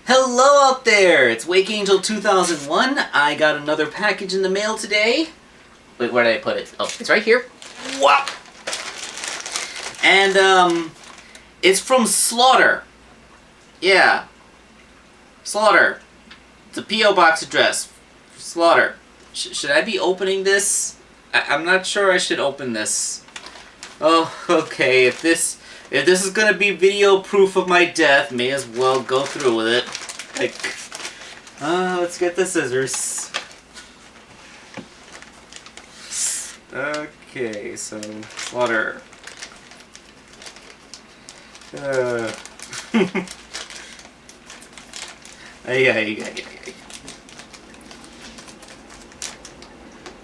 Hello out there! It's Wake Angel 2001. I got another package in the mail today. Wait, where did I put it? Oh, it's right here. Wow! And, it's from Slaughter. Yeah. Slaughter. It's a P.O. Box address. Slaughter. Should I be opening this? I'm not sure I should open this. Oh, okay. If this is gonna be video proof of my death, may as well go through with it. Let's get the scissors. Okay, so Slaughter.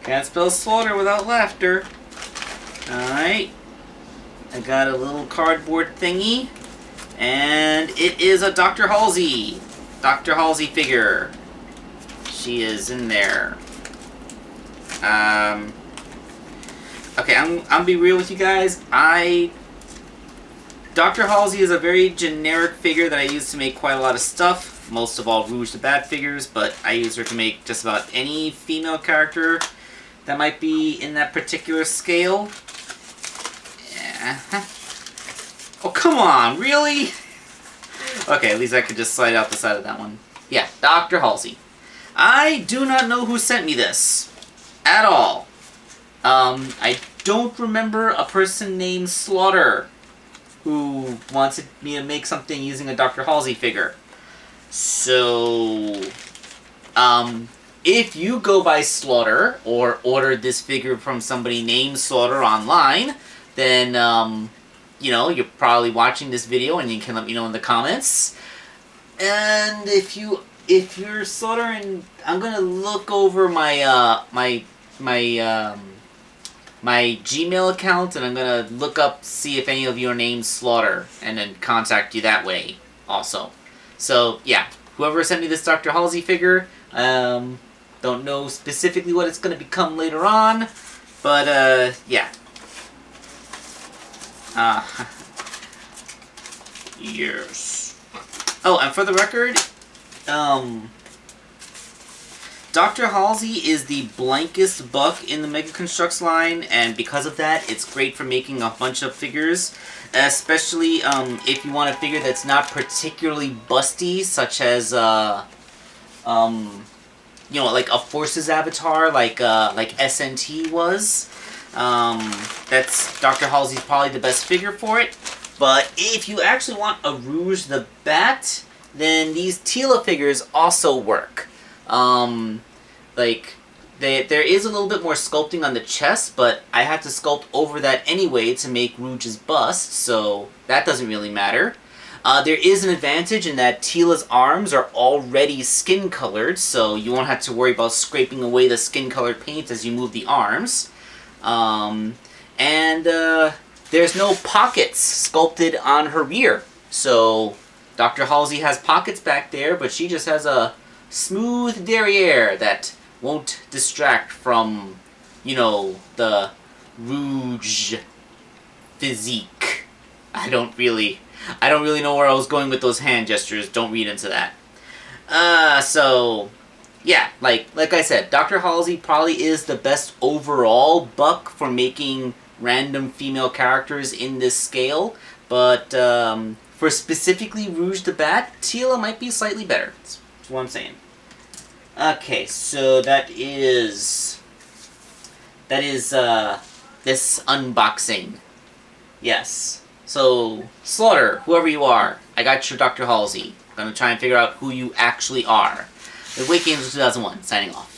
Can't spell slaughter without laughter. Alright. I got a little cardboard thingy. And it is a Dr. Halsey. Dr. Halsey figure. She is in there. Okay, I'm gonna be real with you guys. Dr. Halsey is a very generic figure that I use to make quite a lot of stuff. Most of all Rouge the Bat figures, but I use her to make just about any female character that might be in that particular scale. Yeah. Oh, come on, really? Okay, at least I could just slide out the side of that one. Yeah, Dr. Halsey. I do not know who sent me this. At all. I don't remember a person named Slaughter who wanted me to make something using a Dr. Halsey figure. So, if you go by Slaughter, or ordered this figure from somebody named Slaughter online, then, you know, you're probably watching this video and you can let me know in the comments. And if you're Slaughter, and I'm gonna look over my, my Gmail account, and I'm gonna look up, see if any of you are named Slaughter, and then contact you that way also. So, yeah, whoever sent me this Dr. Halsey figure, don't know specifically what it's gonna become later on, but, yeah. Yes. Oh, and for the record, Dr. Halsey is the blankest buck in the Mega Construx line, and because of that, it's great for making a bunch of figures, especially if you want a figure that's not particularly busty, such as, you know, like a Forces avatar, like SNT was. That's Dr. Halsey's probably the best figure for it. But if you actually want a Rouge the Bat, then these Teela figures also work. Like, there is a little bit more sculpting on the chest, but I had to sculpt over that anyway to make Rouge's bust, so that doesn't really matter. There is an advantage in that Teela's arms are already skin-colored, so you won't have to worry about scraping away the skin-colored paint as you move the arms. There's no pockets sculpted on her rear, so Dr. Halsey has pockets back there, but she just has a smooth derriere that won't distract from, you know, the Rouge physique. I don't really know where I was going with those hand gestures. Don't read into that. So, yeah, like I said, Dr. Halsey probably is the best overall buck for making random female characters in this scale, but for specifically Rouge the Bat, Teela might be slightly better. That's what I'm saying. Okay, so that is this unboxing. Yes. So, Slaughter, whoever you are, I got your Dr. Halsey. I'm gonna try and figure out who you actually are. The Wake Angel 2001, signing off.